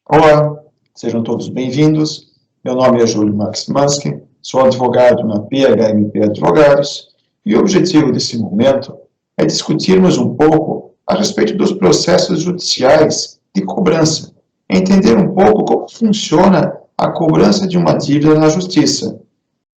Olá, sejam todos bem-vindos. Meu nome é Júlio Maximansky, sou advogado na PHMP Advogados e o objetivo desse momento é discutirmos um pouco a respeito dos processos judiciais de cobrança, entender um pouco como funciona a cobrança de uma dívida na justiça.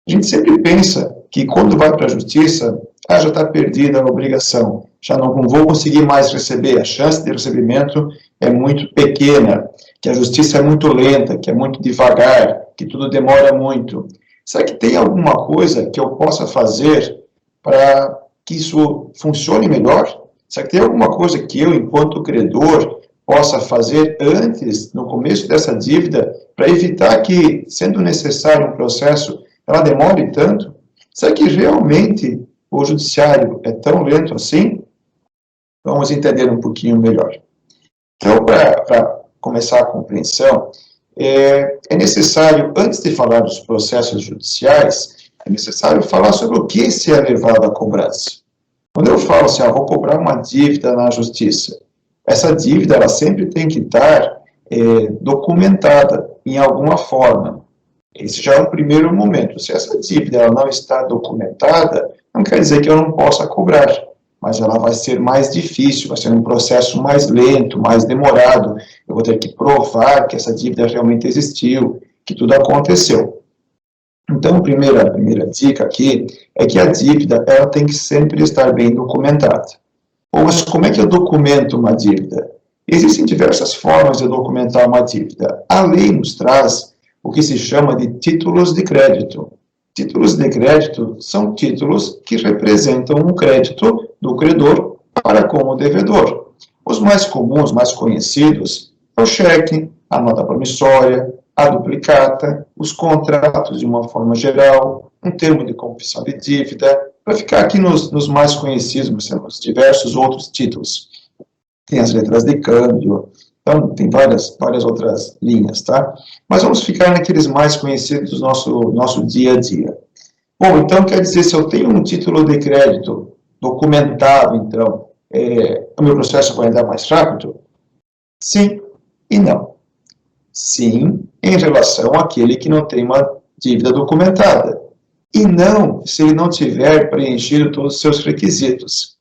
A gente sempre pensa que quando vai para a justiça, já está perdida a obrigação, já não vou conseguir mais receber, a chance de recebimento é muito pequena, que a justiça é muito lenta, que é muito devagar, que tudo demora muito. Será que tem alguma coisa que eu possa fazer para que isso funcione melhor? Será que tem alguma coisa que eu, enquanto credor, possa fazer antes, no começo dessa dívida, para evitar que, sendo necessário um processo, ela demore tanto? Será que realmente o judiciário é tão lento assim? Vamos entender um pouquinho melhor. Então, para começar a compreensão, é necessário, antes de falar dos processos judiciais, é necessário falar sobre o que se é levado à cobrança. Quando eu falo assim, vou cobrar uma dívida na justiça, essa dívida ela sempre tem que estar documentada em alguma forma. Esse já é o primeiro momento. Se essa dívida ela não está documentada, não quer dizer que eu não possa cobrar, mas ela vai ser mais difícil, vai ser um processo mais lento, mais demorado. Eu vou ter que provar que essa dívida realmente existiu, que tudo aconteceu. Então, a primeira dica aqui é que a dívida ela tem que sempre estar bem documentada. Mas como é que eu documento uma dívida? Existem diversas formas de documentar uma dívida. A lei nos traz o que se chama de títulos de crédito. Títulos de crédito são títulos que representam um crédito do credor para com o devedor. Os mais comuns, mais conhecidos, é o cheque, a nota promissória, a duplicata, os contratos de uma forma geral, um termo de confissão de dívida. Para ficar aqui nos mais conhecidos, nós temos diversos outros títulos. Tem as letras de câmbio, então tem várias outras linhas, tá? Mas vamos ficar naqueles mais conhecidos do nosso dia a dia. Bom, então quer dizer, se eu tenho um título de crédito documentado, então, o meu processo vai andar mais rápido? Sim e não. Sim, em relação àquele que não tem uma dívida documentada. E não, se ele não tiver preenchido todos os seus requisitos.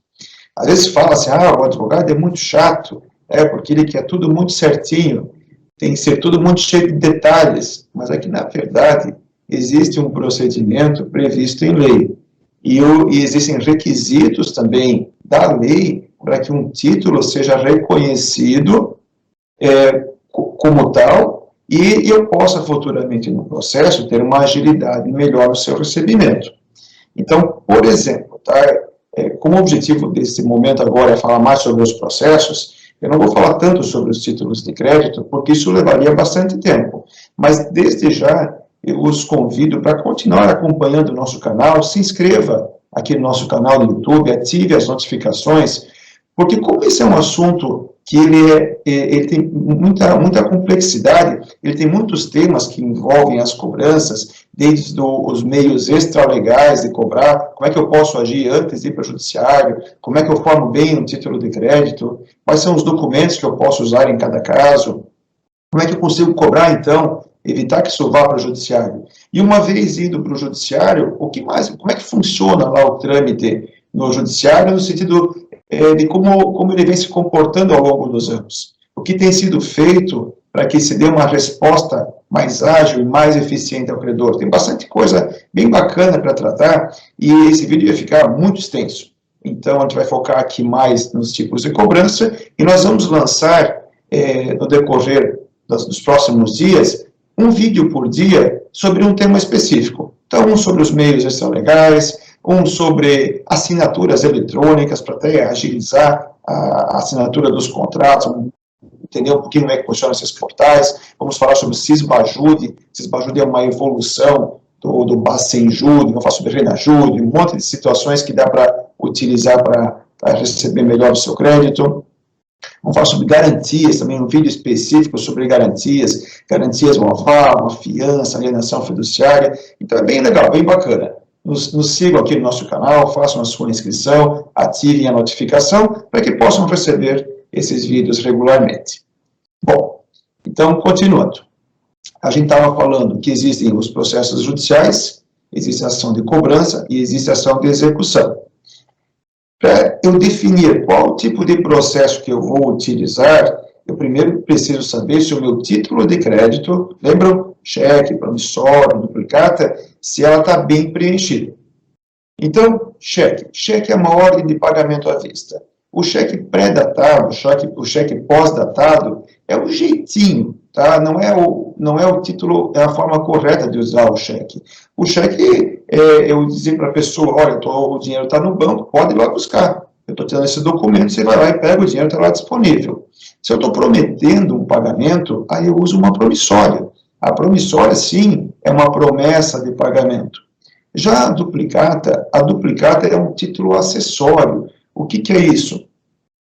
Às vezes fala assim, o advogado é muito chato, porque ele quer tudo muito certinho, tem que ser tudo muito cheio de detalhes, mas é que, na verdade, existe um procedimento previsto em lei. E existem requisitos também da lei para que um título seja reconhecido como tal, e eu possa futuramente no processo ter uma agilidade melhor no seu recebimento. Então, por exemplo, como o objetivo desse momento agora é falar mais sobre os processos, eu não vou falar tanto sobre os títulos de crédito, porque isso levaria bastante tempo, mas desde já eu os convido para continuar acompanhando o nosso canal, se inscreva aqui no nosso canal do YouTube, ative as notificações, porque como esse é um assunto que ele tem muita complexidade, ele tem muitos temas que envolvem as cobranças, desde os meios extralegais de cobrar, como é que eu posso agir antes de ir para o judiciário, como é que eu formo bem um título de crédito, quais são os documentos que eu posso usar em cada caso, como é que eu consigo cobrar, então, evitar que isso vá para o judiciário. E uma vez indo para o judiciário, como é que funciona lá o trâmite no judiciário, no sentido de como ele vem se comportando ao longo dos anos. O que tem sido feito para que se dê uma resposta mais ágil e mais eficiente ao credor. Tem bastante coisa bem bacana para tratar e esse vídeo vai ficar muito extenso. Então, a gente vai focar aqui mais nos tipos de cobrança e nós vamos lançar, no decorrer dos próximos dias, um vídeo por dia sobre um tema específico. Então, um sobre os meios extralegais, um sobre assinaturas eletrônicas, para até agilizar a assinatura dos contratos, entender um pouquinho como é que funcionam esses portais. Vamos falar sobre o Sisbajude. Sisbajude é uma evolução do Bacenjude, vamos falar sobre Renajude, um monte de situações que dá para utilizar para receber melhor o seu crédito. Vamos falar sobre garantias, também um vídeo específico sobre garantias no aval, uma fiança, alienação fiduciária. Então é bem legal, bem bacana. Nos sigam aqui no nosso canal, façam a sua inscrição, ativem a notificação para que possam receber esses vídeos regularmente. Bom, Então, continuando. A gente estava falando que existem os processos judiciais, existe a ação de cobrança e existe a ação de execução. Para eu definir qual tipo de processo que eu vou utilizar, eu primeiro preciso saber se o meu título de crédito, lembram? Cheque, promissório, duplicata, se ela está bem preenchida. Então, cheque. Cheque é uma ordem de pagamento à vista. O cheque pré-datado, o cheque pós-datado, é o jeitinho, tá? Não é o título, é a forma correta de usar o cheque. O cheque é eu dizer para a pessoa, olha, o dinheiro está no banco, pode ir lá buscar. Eu estou tirando esse documento, você vai lá e pega o dinheiro, está lá disponível. Se eu estou prometendo um pagamento, aí eu uso uma promissória. A promissória, sim, é uma promessa de pagamento. Já a duplicata é um título acessório. O que é isso?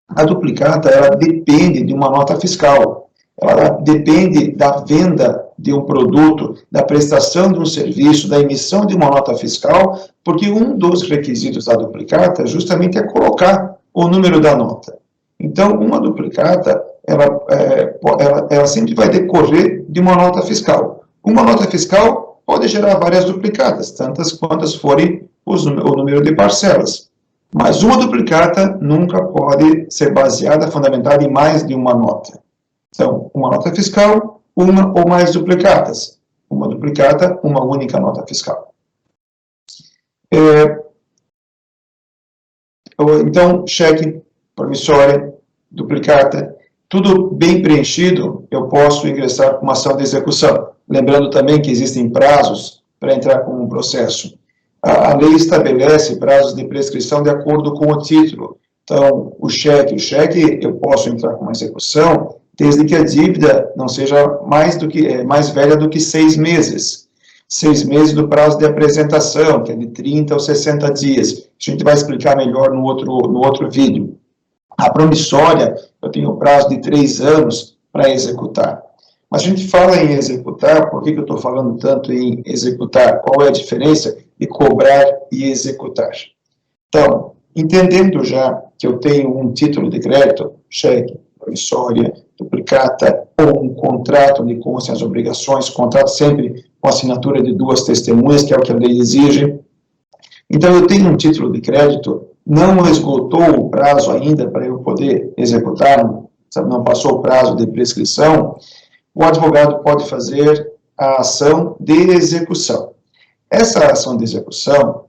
A duplicata, ela depende de uma nota fiscal. Ela depende da venda de um produto, da prestação de um serviço, da emissão de uma nota fiscal, porque um dos requisitos da duplicata justamente é colocar o número da nota. Então, uma duplicata, ela sempre vai decorrer de uma nota fiscal. Uma nota fiscal pode gerar várias duplicatas, tantas quantas forem o número de parcelas. Mas uma duplicata nunca pode ser baseada, fundamentada em mais de uma nota. Então, uma nota fiscal, uma ou mais duplicatas. Uma duplicata, uma única nota fiscal. Então, cheque, promissória, duplicata, tudo bem preenchido, eu posso ingressar com uma ação de execução. Lembrando também que existem prazos para entrar com um processo. A lei estabelece prazos de prescrição de acordo com o título. Então, o cheque eu posso entrar com uma execução desde que a dívida não seja mais velha do que 6 meses. 6 meses do prazo de apresentação, que é de 30 ou 60 dias. A gente vai explicar melhor no outro vídeo. A promissória, eu tenho o prazo de 3 anos para executar. Mas a gente fala em executar, por que eu estou falando tanto em executar? Qual é a diferença de cobrar e executar? Então, entendendo já que eu tenho um título de crédito, cheque, promissória, duplicata, ou um contrato de consciência às obrigações, contrato sempre com assinatura de 2 testemunhas, que é o que a lei exige. Então, eu tenho um título de crédito, não esgotou o prazo ainda para eu poder executar, não passou o prazo de prescrição, o advogado pode fazer a ação de execução. Essa ação de execução,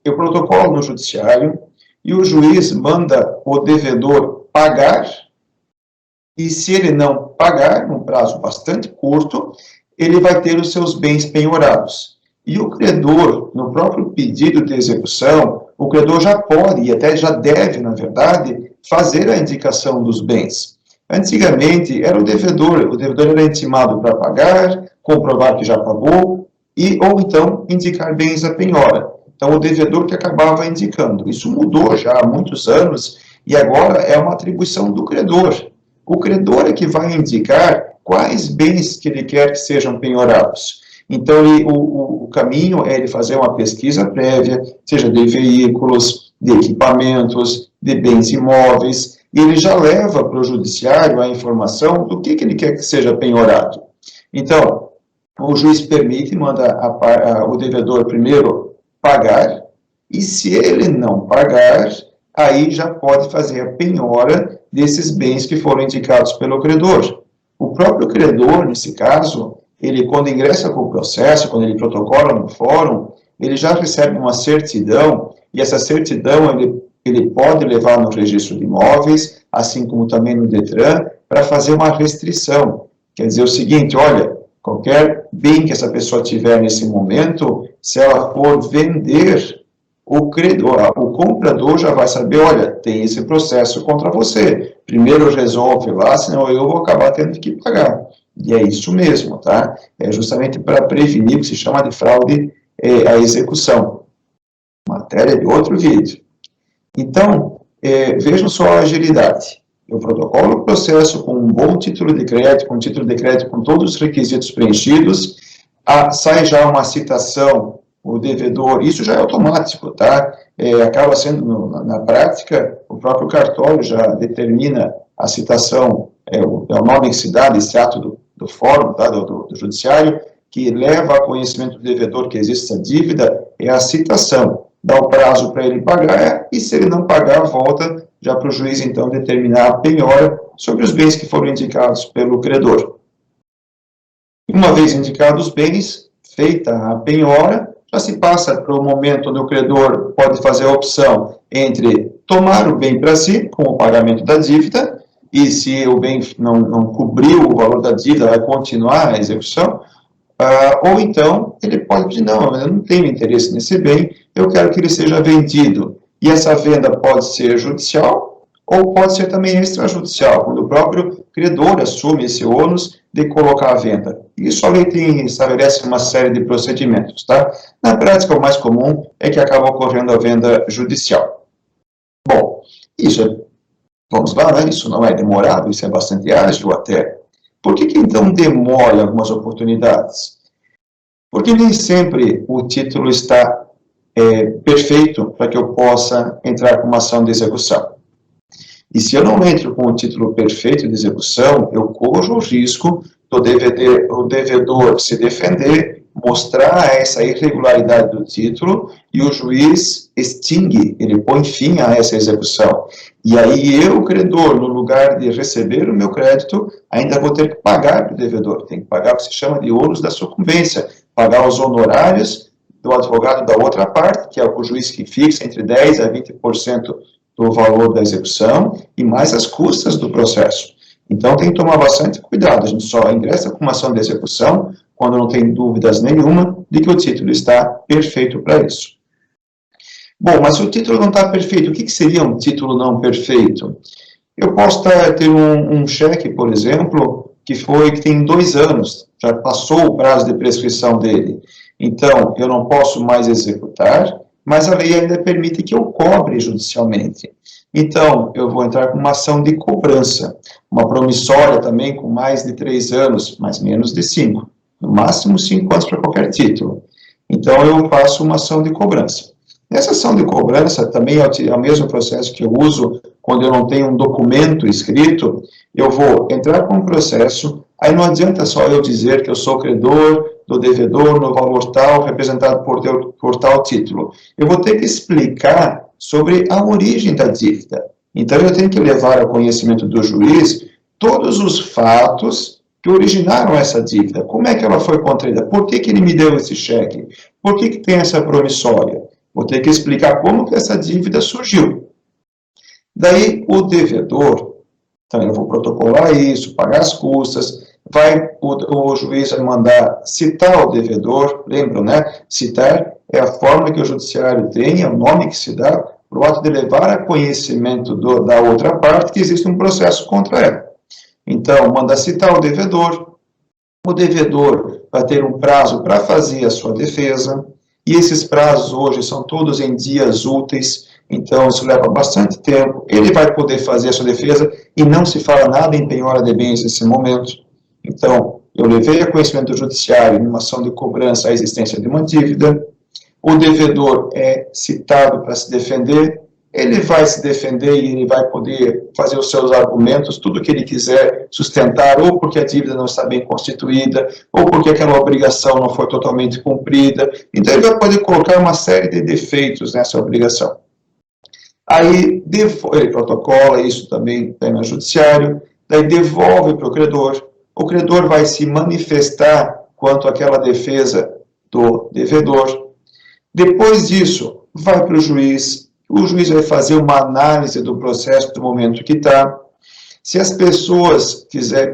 eu protocolo no judiciário e o juiz manda o devedor pagar, e se ele não pagar, num prazo bastante curto, ele vai ter os seus bens penhorados. E o credor, no próprio pedido de execução, o credor já pode, e até já deve, na verdade, fazer a indicação dos bens. Antigamente, era o devedor era intimado para pagar, comprovar que já pagou, ou então indicar bens à penhora. Então, o devedor que acabava indicando. Isso mudou já há muitos anos, e agora é uma atribuição do credor. O credor é que vai indicar quais bens que ele quer que sejam penhorados. Então, o caminho é ele fazer uma pesquisa prévia, seja de veículos, de equipamentos, de bens imóveis, e ele já leva para o judiciário a informação do que ele quer que seja penhorado. Então, o juiz permite, manda o devedor primeiro pagar, e se ele não pagar, aí já pode fazer a penhora desses bens que foram indicados pelo credor. O próprio credor, nesse caso, ele, quando ingressa com o processo, quando ele protocola no fórum, ele já recebe uma certidão, e essa certidão ele pode levar no registro de imóveis, assim como também no DETRAN, para fazer uma restrição. Quer dizer o seguinte, olha, qualquer bem que essa pessoa tiver nesse momento, se ela for vender, o comprador já vai saber, olha, tem esse processo contra você. Primeiro resolve lá, senão eu vou acabar tendo que pagar. E é isso mesmo, tá? É justamente para prevenir o que se chama de fraude à execução. Matéria de outro vídeo. Então, vejam só a agilidade. Eu protocolo o processo com um bom título de crédito, com todos os requisitos preenchidos, sai já uma citação, o devedor, isso já é automático, tá? Acaba sendo, na prática, o próprio cartório já determina a citação é o nome que se dá desse ato do fórum, tá, do judiciário, que leva a conhecimento do devedor que existe essa dívida, é a citação. Dá o prazo para ele pagar, e se ele não pagar, volta já para o juiz, então, determinar a penhora sobre os bens que foram indicados pelo credor. Uma vez indicados os bens, feita a penhora, já se passa para o momento onde o credor pode fazer a opção entre tomar o bem para si, com o pagamento da dívida, e se o bem não cobriu o valor da dívida, vai continuar a execução, ou então ele pode pedir, não, eu não tenho interesse nesse bem, eu quero que ele seja vendido. E essa venda pode ser judicial, ou pode ser também extrajudicial, quando o próprio credor assume esse ônus de colocar à venda. Isso a lei estabelece uma série de procedimentos, tá? Na prática, o mais comum é que acaba ocorrendo a venda judicial. Bom, isso, vamos lá, né? Isso não é demorado, isso é bastante ágil até. Por que então demora em algumas oportunidades? Porque nem sempre o título está perfeito para que eu possa entrar com uma ação de execução. E se eu não entro com o título perfeito de execução, eu corro o risco do devedor se defender, mostrar essa irregularidade do título, e o juiz extingue, ele põe fim a essa execução. E aí eu, credor, no lugar de receber o meu crédito, ainda vou ter que pagar para o devedor. Tem que pagar o que se chama de ônus da sucumbência, pagar os honorários do advogado da outra parte, que é o juiz que fixa entre 10% a 20% do valor da execução, e mais as custas do processo. Então, tem que tomar bastante cuidado. A gente só ingressa com uma ação de execução quando não tem dúvidas nenhuma de que o título está perfeito para isso. Bom, mas se o título não está perfeito, o que seria um título não perfeito? Eu posso ter um cheque, por exemplo, que tem 2 anos, já passou o prazo de prescrição dele. Então, eu não posso mais executar, mas a lei ainda permite que eu cobre judicialmente. Então, eu vou entrar com uma ação de cobrança, uma promissória também com mais de 3 anos, mas menos de 5, no máximo 5 anos para qualquer título. Então, eu faço uma ação de cobrança. Nessa ação de cobrança, também é o mesmo processo que eu uso quando eu não tenho um documento escrito, eu vou entrar com um processo, aí não adianta só eu dizer que eu sou credor do devedor no valor tal, representado por tal título. Eu vou ter que explicar sobre a origem da dívida. Então, eu tenho que levar ao conhecimento do juiz todos os fatos que originaram essa dívida. Como é que ela foi contraída? Por que ele me deu esse cheque? Por que tem essa promissória? Vou ter que explicar como que essa dívida surgiu. Daí, o devedor, então eu vou protocolar isso, pagar as custas, o juiz vai mandar citar o devedor, lembram, né? Citar é a forma que o judiciário tem, é o nome que se dá, para o ato de levar a conhecimento da outra parte que existe um processo contra ela. Então, manda citar o devedor vai ter um prazo para fazer a sua defesa, e esses prazos hoje são todos em dias úteis, então isso leva bastante tempo, ele vai poder fazer a sua defesa, e não se fala nada em penhora de bens nesse momento. Então, eu levei a conhecimento do judiciário, numa ação de cobrança, a existência de uma dívida, o devedor é citado para se defender, ele vai se defender e ele vai poder fazer os seus argumentos, tudo que ele quiser sustentar, ou porque a dívida não está bem constituída, ou porque aquela obrigação não foi totalmente cumprida. Então, ele vai poder colocar uma série de defeitos nessa obrigação. Aí, ele protocola, isso também tem no judiciário, daí devolve para o credor vai se manifestar quanto àquela defesa do devedor. Depois disso, vai para o juiz vai fazer uma análise do processo do momento que está. Se as pessoas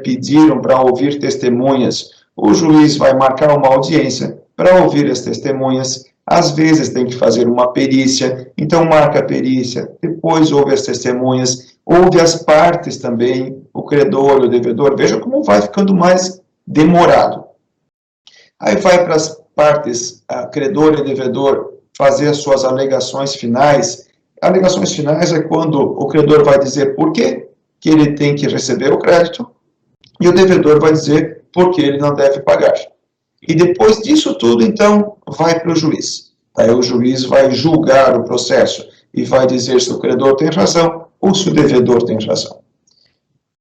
pediram para ouvir testemunhas, o juiz vai marcar uma audiência para ouvir as testemunhas. Às vezes tem que fazer uma perícia, então marca a perícia, depois ouve as testemunhas, ouve as partes também, o credor, o devedor. Veja como vai ficando mais demorado. Aí vai para as partes, credor e devedor, fazer as suas alegações finais. Alegações finais é quando o credor vai dizer por que ele tem que receber o crédito, e o devedor vai dizer por que ele não deve pagar. E depois disso tudo, então, vai para o juiz. Aí o juiz vai julgar o processo e vai dizer se o credor tem razão ou se o devedor tem razão.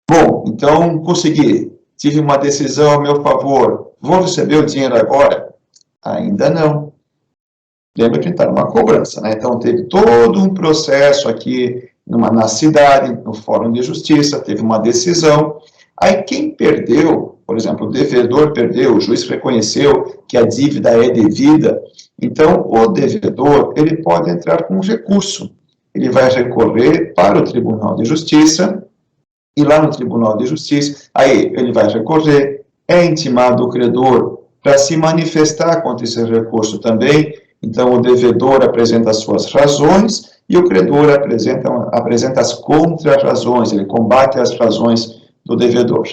Bom, então consegui, tive uma decisão a meu favor, vou receber o dinheiro agora? Ainda não. Lembra que está numa cobrança, né? Então teve todo um processo aqui na cidade, no Fórum de Justiça, teve uma decisão. Aí quem perdeu, por exemplo, o devedor perdeu, o juiz reconheceu que a dívida é devida, então o devedor ele pode entrar com um recurso. Ele vai recorrer para o Tribunal de Justiça, e lá no Tribunal de Justiça, aí ele vai recorrer, é intimado o credor para se manifestar contra esse recurso também. Então, o devedor apresenta as suas razões e o credor apresenta as contra-razões, ele combate as razões do devedor.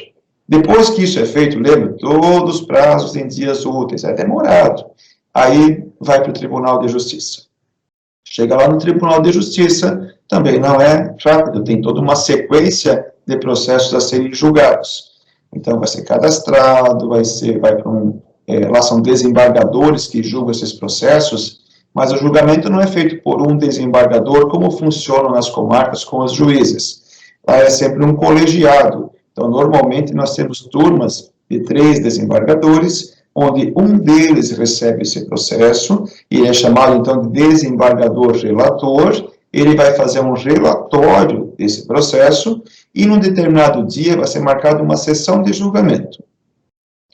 Depois que isso é feito, lembra, todos os prazos em dias úteis, é demorado. Aí vai para o Tribunal de Justiça. Chega lá no Tribunal de Justiça, também não é rápido, tem toda uma sequência de processos a serem julgados. Então, vai ser cadastrado, vai para lá são desembargadores que julgam esses processos, mas o julgamento não é feito por um desembargador, como funciona nas comarcas com os juízes. Lá é sempre um colegiado. Então, normalmente, nós temos turmas de 3 desembargadores, onde um deles recebe esse processo, e é chamado, então, de desembargador-relator. Ele vai fazer um relatório desse processo, e num determinado dia vai ser marcada uma sessão de julgamento.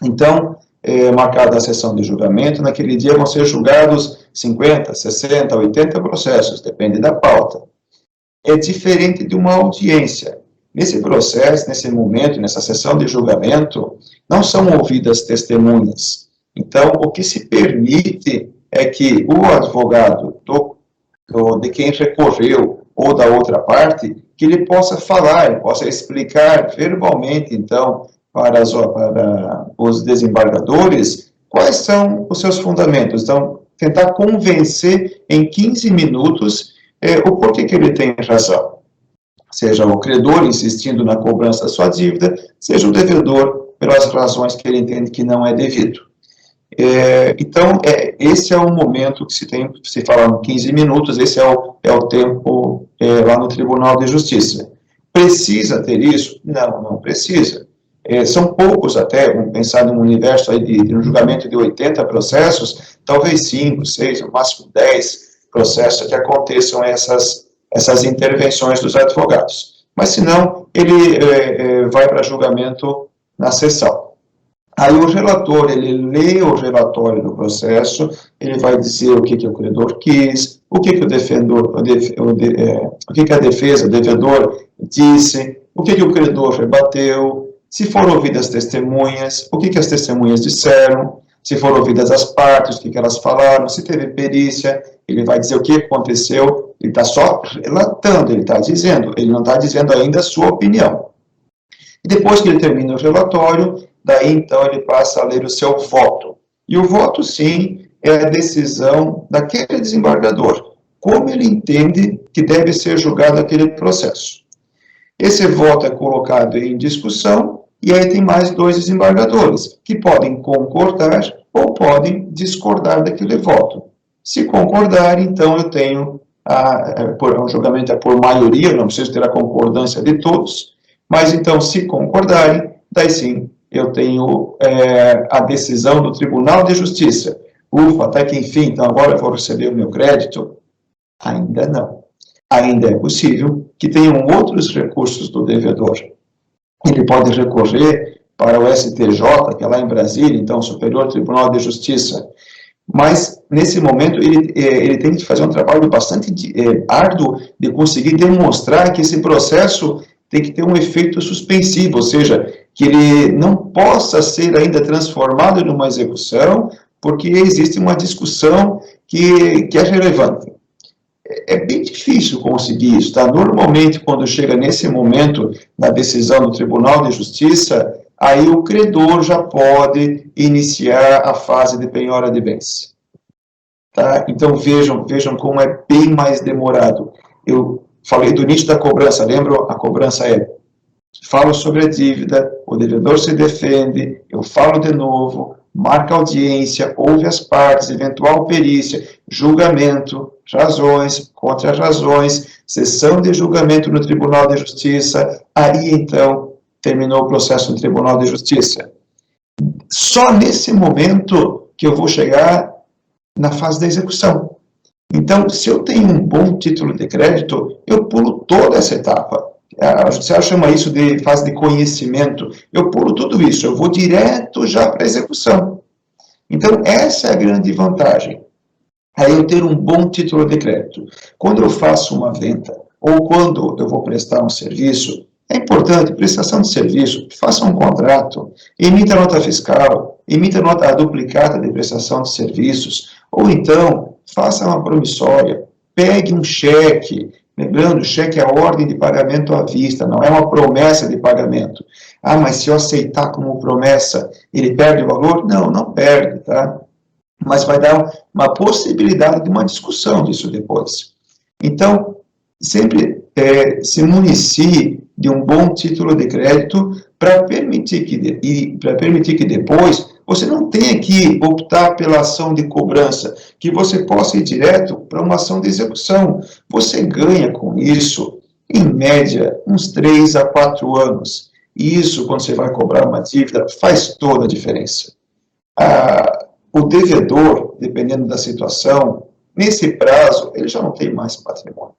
Então, marcada a sessão de julgamento, naquele dia vão ser julgados 50, 60, 80 processos, depende da pauta. É diferente de uma audiência. Nesse processo, nesse momento, nessa sessão de julgamento, não são ouvidas testemunhas. Então, o que se permite é que o advogado de quem recorreu ou da outra parte, que ele possa falar, ele possa explicar verbalmente, então, para os desembargadores, quais são os seus fundamentos. Então, tentar convencer em 15 minutos o porquê que ele tem razão. Seja o credor insistindo na cobrança da sua dívida, seja o devedor pelas razões que ele entende que não é devido. Então, esse é o momento que se fala em 15 minutos, esse é o tempo lá no Tribunal de Justiça. Precisa ter isso? Não, não precisa. São poucos até, vamos pensar num universo aí de um julgamento de 80 processos, talvez 5, 6, no máximo 10 processos que aconteçam essas intervenções dos advogados. Mas, se não, ele vai para julgamento na sessão. Aí o relator, ele lê o relatório do processo, ele vai dizer o que o credor quis, o que a defesa, o devedor disse, o que o credor rebateu, se foram ouvidas testemunhas, o que as testemunhas disseram, se foram ouvidas as partes, o que elas falaram, se teve perícia, ele vai dizer o que aconteceu, ele está só relatando, ele está dizendo, ele não está dizendo ainda a sua opinião. E depois que ele termina o relatório, daí então ele passa a ler o seu voto. E o voto, sim, é a decisão daquele desembargador, como ele entende que deve ser julgado aquele processo. Esse voto é colocado em discussão, e aí tem mais 2 desembargadores, que podem concordar ou podem discordar daquele voto. Se concordar, então eu tenho, o julgamento é por maioria, eu não preciso ter a concordância de todos, mas então se concordarem, daí sim, eu tenho a decisão do Tribunal de Justiça. Ufa, até que enfim, então agora eu vou receber o meu crédito? Ainda não. Ainda é possível que tenham outros recursos do devedor. Ele pode recorrer para o STJ, que é lá em Brasília, então, Superior Tribunal de Justiça. Mas, nesse momento, ele tem que fazer um trabalho bastante árduo de conseguir demonstrar que esse processo tem que ter um efeito suspensivo, ou seja, que ele não possa ser ainda transformado numa execução, porque existe uma discussão que é relevante. É bem difícil conseguir isso, tá? Normalmente, quando chega nesse momento da decisão do Tribunal de Justiça, aí o credor já pode iniciar a fase de penhora de bens. Tá? Então, vejam como é bem mais demorado. Eu falei do início da cobrança, lembram? A cobrança falo sobre a dívida, o devedor se defende, eu falo de novo, marca audiência, ouve as partes, eventual perícia, julgamento, razões, contra-razões, sessão de julgamento no Tribunal de Justiça, aí então terminou o processo no Tribunal de Justiça. Só nesse momento que eu vou chegar na fase da execução. Então, se eu tenho um bom título de crédito, eu pulo toda essa etapa. A Judiciário chama isso de fase de conhecimento. Eu pulo tudo isso, eu vou direto já para a execução. Então, essa é a grande vantagem. Aí eu ter um bom título de crédito. Quando eu faço uma venda, ou quando eu vou prestar um serviço, é importante, prestação de serviço, faça um contrato, emita nota fiscal, emita nota duplicata de prestação de serviços, ou então, faça uma promissória, pegue um cheque, lembrando, cheque é a ordem de pagamento à vista, não é uma promessa de pagamento. Ah, mas se eu aceitar como promessa, ele perde o valor? Não, não perde, tá? Mas vai dar uma possibilidade de uma discussão disso depois. Então, sempre se municie de um bom título de crédito para permitir que depois você não tenha que optar pela ação de cobrança, que você possa ir direto para uma ação de execução. Você ganha com isso, em média, uns 3 a 4 anos. E isso, quando você vai cobrar uma dívida, faz toda a diferença. O devedor, dependendo da situação, nesse prazo, ele já não tem mais patrimônio.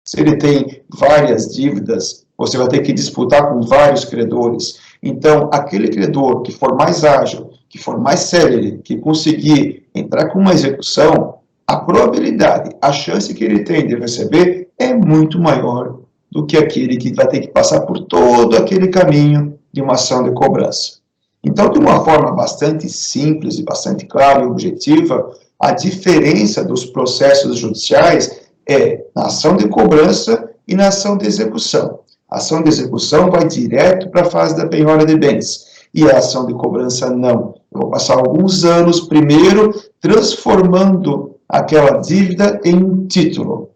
Se ele tem várias dívidas, você vai ter que disputar com vários credores. Então, aquele credor que for mais ágil, que for mais célere, que conseguir entrar com uma execução, a probabilidade, a chance que ele tem de receber é muito maior do que aquele que vai ter que passar por todo aquele caminho de uma ação de cobrança. Então, de uma forma bastante simples e bastante clara e objetiva, a diferença dos processos judiciais é na ação de cobrança e na ação de execução. A ação de execução vai direto para a fase da penhora de bens, e a ação de cobrança não. Eu vou passar alguns anos primeiro transformando aquela dívida em um título.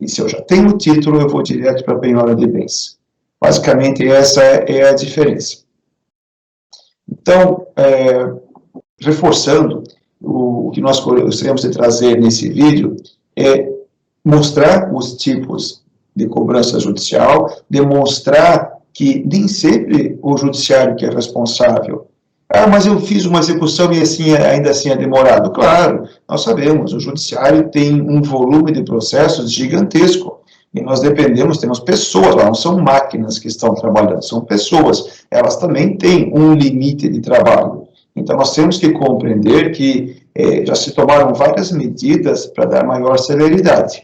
E se eu já tenho o título, eu vou direto para a penhora de bens. Basicamente, essa é a diferença. Então, reforçando, o que nós gostaríamos de trazer nesse vídeo é mostrar os tipos de cobrança judicial, demonstrar que nem sempre o judiciário que é responsável. Ah, mas eu fiz uma execução e assim, ainda assim é demorado. Claro, nós sabemos, o judiciário tem um volume de processos gigantesco. E nós dependemos, temos pessoas lá, não são máquinas que estão trabalhando, são pessoas. Elas também têm um limite de trabalho. Então, nós temos que compreender que já se tomaram várias medidas para dar maior celeridade.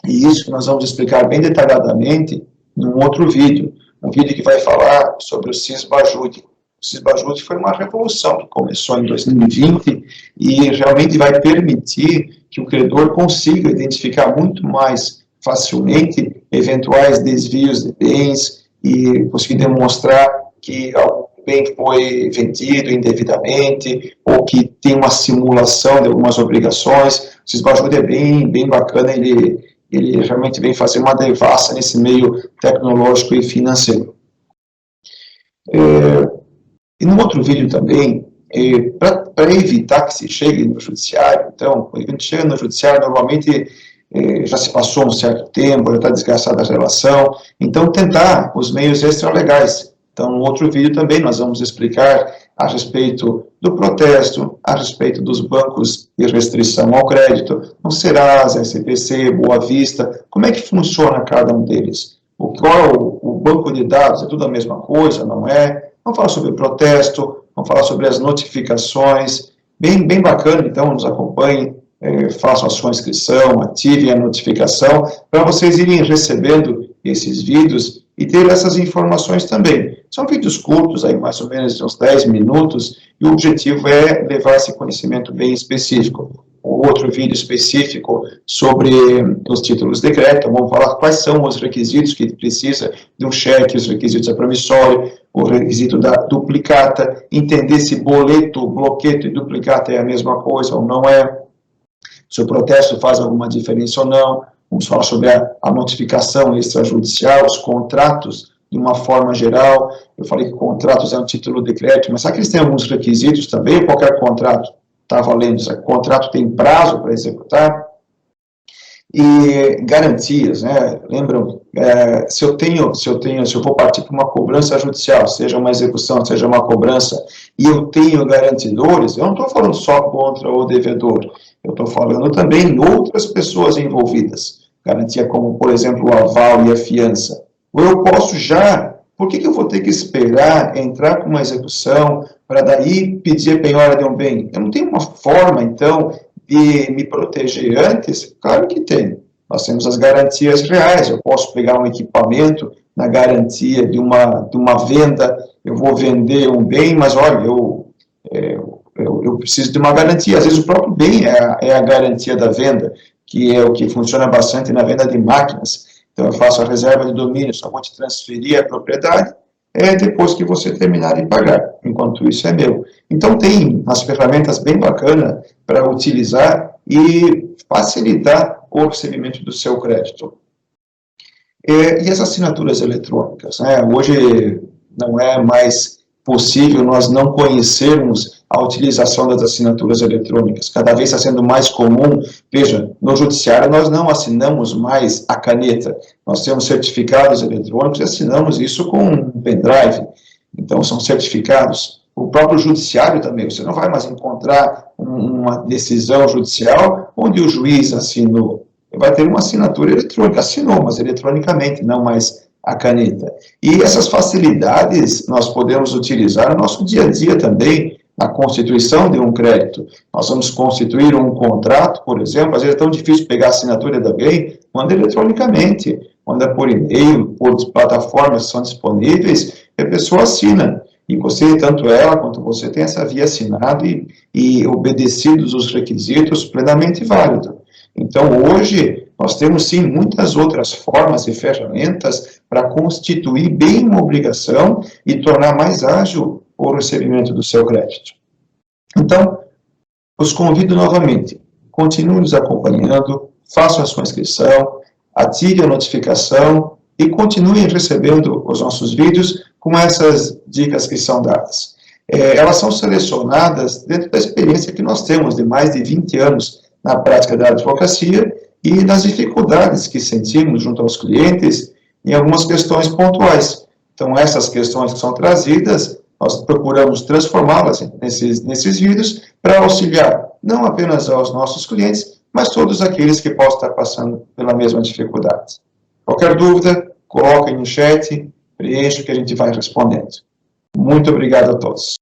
E isso que nós vamos explicar bem detalhadamente num outro vídeo. Um vídeo que vai falar sobre o Cisbajude. O Cisbajude foi uma revolução que começou em 2020 e realmente vai permitir que o credor consiga identificar muito mais facilmente eventuais desvios de bens e conseguir demonstrar que algum bem foi vendido indevidamente ou que tem uma simulação de algumas obrigações. O Cisbajude é bem bacana, ele realmente vem fazer uma devassa nesse meio tecnológico e financeiro. E no outro vídeo também, para evitar que se chegue no judiciário, então, quando a gente chega no judiciário, normalmente já se passou um certo tempo, já está desgastada a relação, então tentar os meios extralegais. Então, no outro vídeo também nós vamos explicar a respeito do protesto, a respeito dos bancos de restrição ao crédito, o Serasa, SPC, Boa Vista, como é que funciona cada um deles. Qual o banco de dados, é tudo a mesma coisa, não é? Vamos falar sobre o protesto, vamos falar sobre as notificações, bem bacana, então nos acompanhem, façam a sua inscrição, ativem a notificação, para vocês irem recebendo esses vídeos e ter essas informações também. São vídeos curtos, aí mais ou menos uns 10 minutos, e o objetivo é levar esse conhecimento bem específico. Outro vídeo específico sobre os títulos de crédito, vamos falar quais são os requisitos que precisa de um cheque, os requisitos da promissória, o requisito da duplicata, entender se boleto, bloqueto e duplicata é a mesma coisa ou não é, se o protesto faz alguma diferença ou não. Vamos falar sobre a notificação extrajudicial, os contratos, de uma forma geral. Eu falei que contratos é um título de crédito, mas será que eles têm alguns requisitos também? Qualquer contrato está valendo? O contrato tem prazo para executar? E garantias, né? Lembram, se eu vou partir para uma cobrança judicial, seja uma execução, seja uma cobrança, e eu tenho garantidores, eu não estou falando só contra o devedor, eu estou falando também em outras pessoas envolvidas. Garantia como, por exemplo, o aval e a fiança. Ou eu posso já, por que eu vou ter que esperar entrar com uma execução para daí pedir a penhora de um bem? Eu não tenho uma forma, então, de me proteger antes? Claro que tem. Nós temos as garantias reais. Eu posso pegar um equipamento na garantia de uma venda, eu vou vender um bem, mas olha, eu preciso de uma garantia. Às vezes o próprio bem é a garantia da venda, que é o que funciona bastante na venda de máquinas. Então eu faço a reserva de domínio, só vou te transferir a propriedade depois que você terminar de pagar. Enquanto isso é meu. Então tem umas ferramentas bem bacanas para utilizar e facilitar o recebimento do seu crédito. E as assinaturas eletrônicas, né? Hoje não é mais possível nós não conhecermos a utilização das assinaturas eletrônicas. Cada vez está sendo mais comum. Veja, no judiciário nós não assinamos mais a caneta. Nós temos certificados eletrônicos e assinamos isso com um pendrive. Então, são certificados. O próprio judiciário também. Você não vai mais encontrar uma decisão judicial onde o juiz assinou. Vai ter uma assinatura eletrônica. Assinou, mas eletronicamente, não mais a caneta. E essas facilidades nós podemos utilizar no nosso dia a dia também, na constituição de um crédito. Nós vamos constituir um contrato, por exemplo, às vezes é tão difícil pegar a assinatura de alguém, manda eletronicamente, manda por e-mail, por plataformas que são disponíveis, e a pessoa assina. E você, tanto ela quanto você, tem essa via assinada e obedecidos os requisitos, plenamente válido. Então, hoje, nós temos, sim, muitas outras formas e ferramentas para constituir bem uma obrigação e tornar mais ágil o recebimento do seu crédito. Então, os convido novamente, continuem nos acompanhando, façam a sua inscrição, ative a notificação e continuem recebendo os nossos vídeos com essas dicas que são dadas. Elas são selecionadas dentro da experiência que nós temos de mais de 20 anos na prática da advocacia e nas dificuldades que sentimos junto aos clientes em algumas questões pontuais. Então, essas questões que são trazidas, nós procuramos transformá-las nesses vídeos para auxiliar não apenas aos nossos clientes, mas todos aqueles que possam estar passando pela mesma dificuldade. Qualquer dúvida, coloquem no chat, preencha que a gente vai respondendo. Muito obrigado a todos.